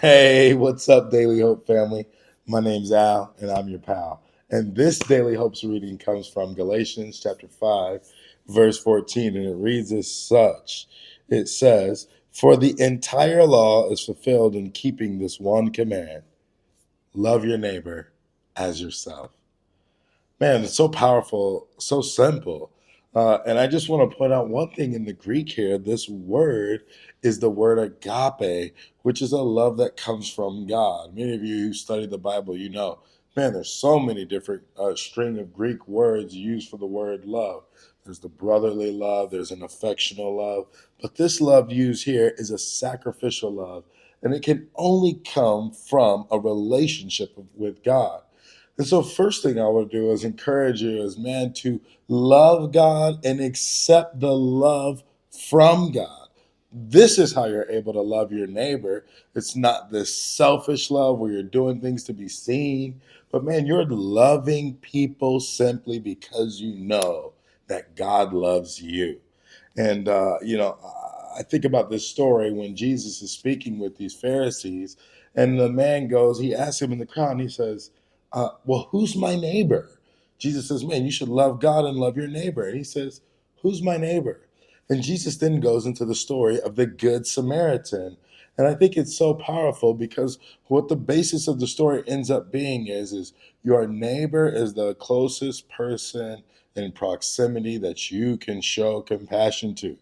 Hey, what's up, Daily Hope family? My name's Al, and I'm your pal. And this Daily Hope's reading comes from Galatians chapter 5, verse 14, and it reads as such. It says, "For the entire law is fulfilled in keeping this one command: love your neighbor as yourself." Man, it's so powerful, so simple. And I just want to point out one thing in the Greek here. This word is the word agape, which is a love that comes from God. Many of you who study the Bible, you know, man, there's so many different string of Greek words used for the word love. There's the brotherly love, there's an affectional love, but this love used here is a sacrificial love, and it can only come from a relationship with God. And so, first thing I would do is encourage you as man to love God and accept the love from God. This is how you're able to love your neighbor. It's not this selfish love where you're doing things to be seen, but man, you're loving people simply because you know that God loves you. And, I think about this story when Jesus is speaking with these Pharisees, and the man goes, he asks him in the crowd, and he says, well, who's my neighbor? Jesus says, man, you should love God and love your neighbor. And he says, who's my neighbor? And Jesus then goes into the story of the Good Samaritan. And I think it's so powerful because what the basis of the story ends up being is your neighbor is the closest person in proximity that you can show compassion to.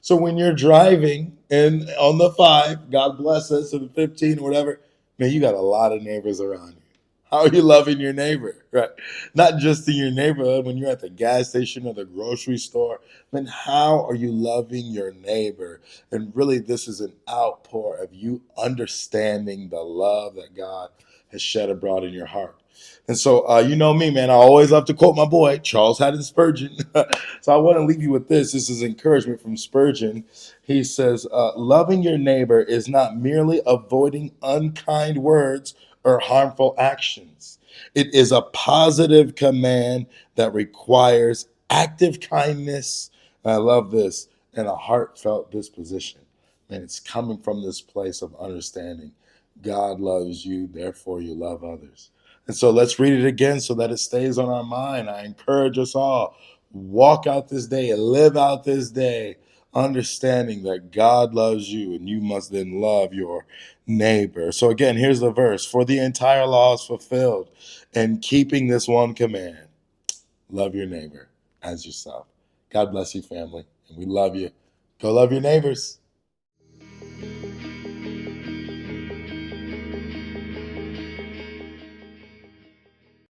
So when you're driving and on the 5, God bless us, or the 15 or whatever, man, you got a lot of neighbors around you. How are you loving your neighbor, right? Not just in your neighborhood, when you're at the gas station or the grocery store, but how are you loving your neighbor? And really, this is an outpour of you understanding the love that God has shed abroad in your heart. And so, you know me, man, I always love to quote my boy, Charles Haddon Spurgeon. So I want to leave you with this. This is encouragement from Spurgeon. He says, loving your neighbor is not merely avoiding unkind words or harmful actions. It is a positive command that requires active kindness. I love this, and a heartfelt disposition. And it's coming from this place of understanding God loves you, therefore you love others. And so let's read it again so that it stays on our mind. I encourage us all, walk out this day, live out this day, understanding that God loves you and you must then love your neighbor. So again, here's the verse: for the entire law is fulfilled in keeping this one command: love your neighbor as yourself. God bless you, family, and we love you. Go love your neighbors.